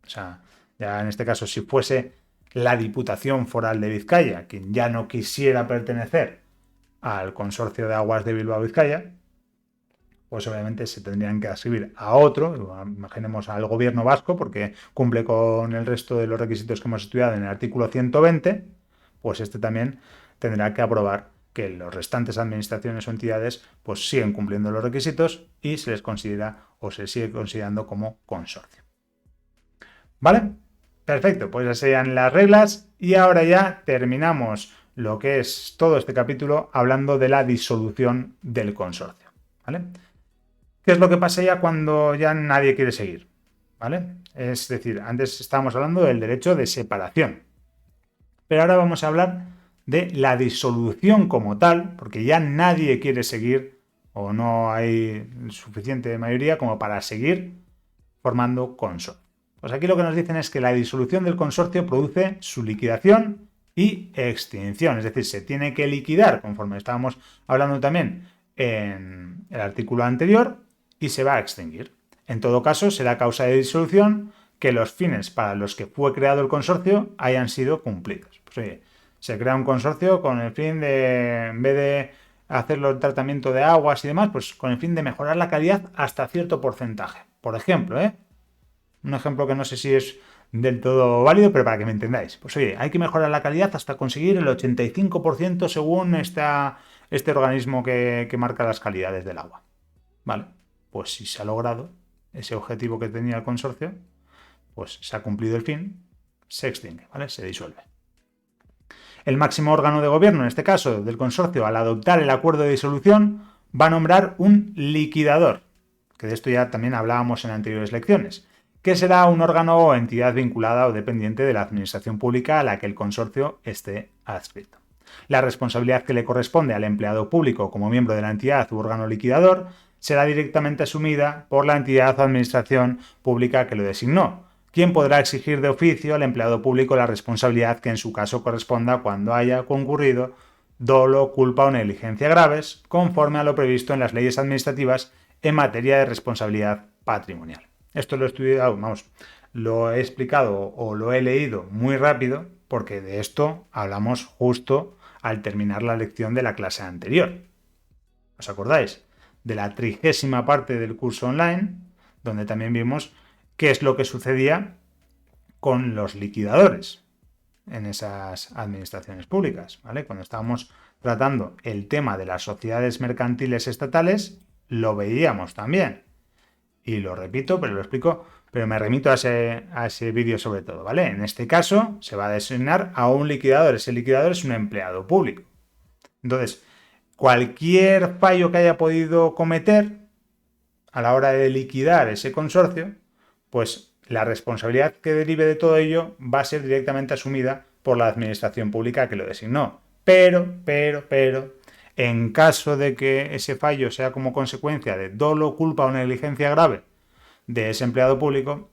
O sea, ya en este caso, si fuese la Diputación Foral de Vizcaya quien ya no quisiera pertenecer al consorcio de aguas de Bilbao-Vizcaya, pues obviamente se tendrían que adscribir a otro, imaginemos al gobierno vasco, porque cumple con el resto de los requisitos que hemos estudiado en el artículo 120, pues este también tendrá que aprobar que las restantes administraciones o entidades pues siguen cumpliendo los requisitos y se les considera o se sigue considerando como consorcio. ¿Vale? Perfecto, pues esas serían las reglas y ahora ya terminamos lo que es todo este capítulo hablando de la disolución del consorcio, ¿vale? ¿Qué es lo que pasa ya cuando ya nadie quiere seguir? ¿Vale? Es decir, antes estábamos hablando del derecho de separación, pero ahora vamos a hablar de la disolución como tal, porque ya nadie quiere seguir o no hay suficiente mayoría como para seguir formando consorcio. Pues aquí lo que nos dicen es que la disolución del consorcio produce su liquidación y extinción, es decir, se tiene que liquidar, conforme estábamos hablando también en el artículo anterior, y se va a extinguir. En todo caso, será causa de disolución que los fines para los que fue creado el consorcio hayan sido cumplidos. Pues oye, se crea un consorcio con el fin de, en vez de hacerlo el tratamiento de aguas y demás, pues con el fin de mejorar la calidad hasta cierto porcentaje. Por ejemplo, un ejemplo que no sé si es del todo válido, pero para que me entendáis. Pues oye, hay que mejorar la calidad hasta conseguir el 85% según este organismo que marca las calidades del agua. Vale, pues si se ha logrado ese objetivo que tenía el consorcio, pues se ha cumplido el fin, se extingue, ¿vale? Se disuelve. El máximo órgano de gobierno, en este caso del consorcio, al adoptar el acuerdo de disolución, va a nombrar un liquidador, que de esto ya también hablábamos en anteriores lecciones, que será un órgano o entidad vinculada o dependiente de la administración pública a la que el consorcio esté adscrito. La responsabilidad que le corresponde al empleado público como miembro de la entidad u órgano liquidador será directamente asumida por la entidad o administración pública que lo designó, quien podrá exigir de oficio al empleado público la responsabilidad que en su caso corresponda cuando haya concurrido dolo, culpa o negligencia graves, conforme a lo previsto en las leyes administrativas en materia de responsabilidad patrimonial. Esto lo he estudiado, lo he explicado o lo he leído muy rápido porque de esto hablamos justo al terminar la lección de la clase anterior. ¿Os acordáis? De la 30ª parte del curso online, donde también vimos qué es lo que sucedía con los liquidadores en esas administraciones públicas, ¿vale? Cuando estábamos tratando el tema de las sociedades mercantiles estatales, lo veíamos también. Y lo repito, pero lo explico, pero me remito a ese vídeo sobre todo, ¿vale? En este caso se va a designar a un liquidador. Ese liquidador es un empleado público. Entonces, cualquier fallo que haya podido cometer a la hora de liquidar ese consorcio, pues la responsabilidad que derive de todo ello va a ser directamente asumida por la administración pública que lo designó. Pero, en caso de que ese fallo sea como consecuencia de dolo, culpa o negligencia grave de ese empleado público,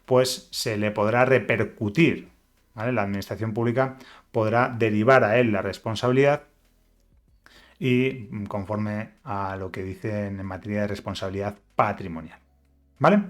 pues se le podrá repercutir, ¿vale? La administración pública podrá derivar a él la responsabilidad y conforme a lo que dicen en materia de responsabilidad patrimonial, ¿vale?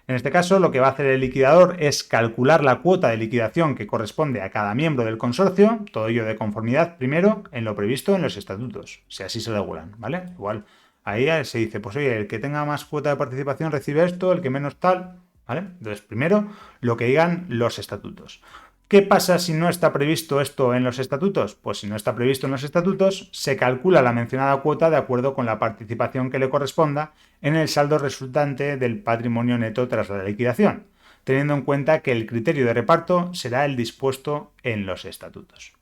En este caso, lo que va a hacer el liquidador es calcular la cuota de liquidación que corresponde a cada miembro del consorcio, todo ello de conformidad, primero, en lo previsto en los estatutos, si así se regulan, ¿vale? Igual, ahí se dice, pues oye, el que tenga más cuota de participación recibe esto, el que menos tal, ¿vale? Entonces, primero, lo que digan los estatutos. ¿Qué pasa si no está previsto esto en los estatutos? Pues si no está previsto en los estatutos, se calcula la mencionada cuota de acuerdo con la participación que le corresponda en el saldo resultante del patrimonio neto tras la liquidación, teniendo en cuenta que el criterio de reparto será el dispuesto en los estatutos,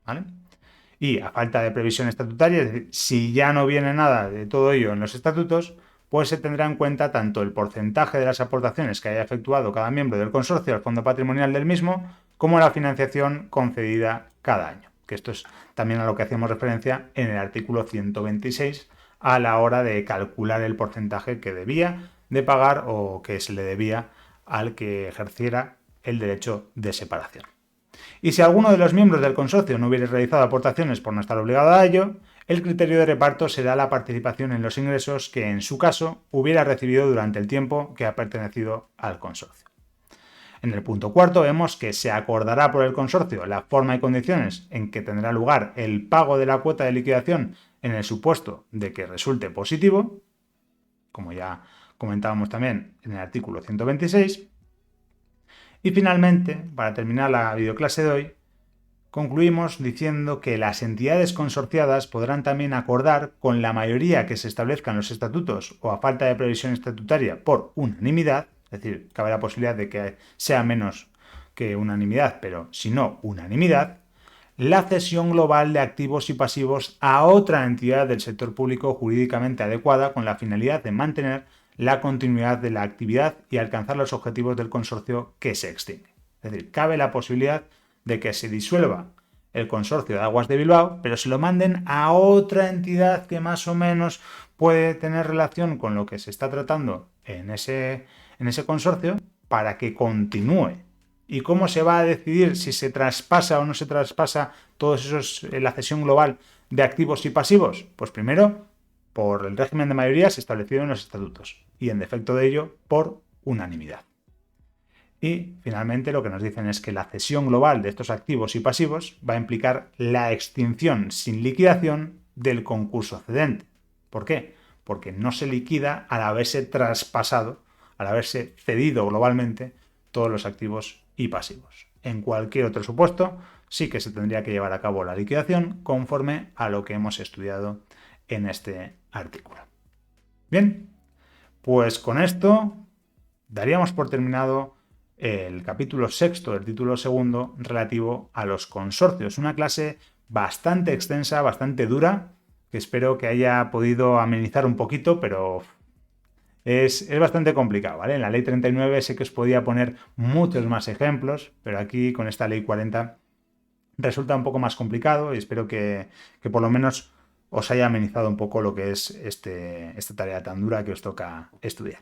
¿vale? Y a falta de previsión estatutaria, es decir, si ya no viene nada de todo ello en los estatutos, pues se tendrá en cuenta tanto el porcentaje de las aportaciones que haya efectuado cada miembro del consorcio al fondo patrimonial del mismo, como la financiación concedida cada año. Que esto es también a lo que hacemos referencia en el artículo 126 a la hora de calcular el porcentaje que debía de pagar o que se le debía al que ejerciera el derecho de separación. Y si alguno de los miembros del consorcio no hubiera realizado aportaciones por no estar obligado a ello, el criterio de reparto será la participación en los ingresos que, en su caso, hubiera recibido durante el tiempo que ha pertenecido al consorcio. En el punto cuarto vemos que se acordará por el consorcio la forma y condiciones en que tendrá lugar el pago de la cuota de liquidación en el supuesto de que resulte positivo, como ya comentábamos también en el artículo 126. Y finalmente, para terminar la videoclase de hoy, concluimos diciendo que las entidades consorciadas podrán también acordar con la mayoría que se establezca en los estatutos o a falta de previsión estatutaria por unanimidad, es decir, cabe la posibilidad de que sea menos que unanimidad, pero si no unanimidad, la cesión global de activos y pasivos a otra entidad del sector público jurídicamente adecuada con la finalidad de mantener la continuidad de la actividad y alcanzar los objetivos del consorcio que se extingue. Es decir, cabe la posibilidad de que se disuelva el consorcio de Aguas de Bilbao, pero se lo manden a otra entidad que más o menos puede tener relación con lo que se está tratando en ese consorcio para que continúe. ¿Y cómo se va a decidir si se traspasa o no se traspasa todos esos, la cesión global de activos y pasivos? Pues primero, por el régimen de mayorías establecido en los estatutos y en defecto de ello, por unanimidad. Y finalmente lo que nos dicen es que la cesión global de estos activos y pasivos va a implicar la extinción sin liquidación del concurso cedente. ¿Por qué? Porque no se liquida al haberse traspasado, al haberse cedido globalmente todos los activos y pasivos. En cualquier otro supuesto, sí que se tendría que llevar a cabo la liquidación conforme a lo que hemos estudiado en este artículo. Bien, pues con esto daríamos por terminado el capítulo sexto del título segundo relativo a los consorcios. Una clase bastante extensa, bastante dura, que espero que haya podido amenizar un poquito, pero es bastante complicado, ¿vale? En la ley 39 sé que os podía poner muchos más ejemplos, pero aquí con esta ley 40 resulta un poco más complicado y espero que por lo menos os haya amenizado un poco lo que es esta tarea tan dura que os toca estudiar.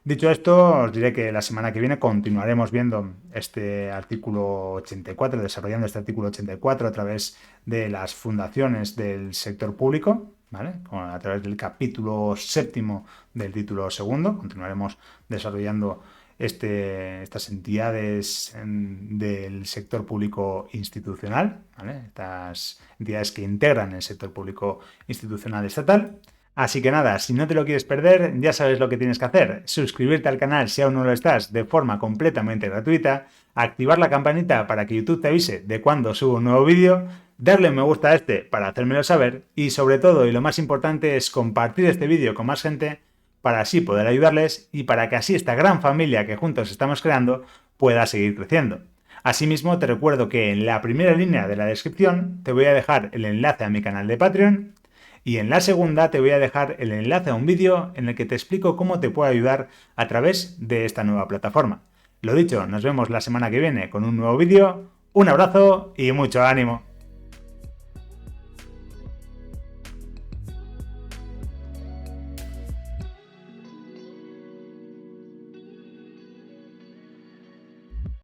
Dicho esto, os diré que la semana que viene continuaremos viendo este artículo 84, desarrollando este artículo 84 a través de las fundaciones del sector público, ¿vale? A través del capítulo séptimo del título segundo. Continuaremos desarrollando estas entidades del sector público institucional, ¿vale? Estas entidades que integran el sector público institucional estatal. Así que nada, si no te lo quieres perder, ya sabes lo que tienes que hacer. Suscribirte al canal si aún no lo estás de forma completamente gratuita, activar la campanita para que YouTube te avise de cuando subo un nuevo vídeo, darle me gusta a este para hacérmelo saber y sobre todo, y lo más importante, es compartir este vídeo con más gente para así poder ayudarles y para que así esta gran familia que juntos estamos creando pueda seguir creciendo. Asimismo, te recuerdo que en la primera línea de la descripción te voy a dejar el enlace a mi canal de Patreon y en la segunda te voy a dejar el enlace a un vídeo en el que te explico cómo te puedo ayudar a través de esta nueva plataforma. Lo dicho, nos vemos la semana que viene con un nuevo vídeo. Un abrazo y mucho ánimo.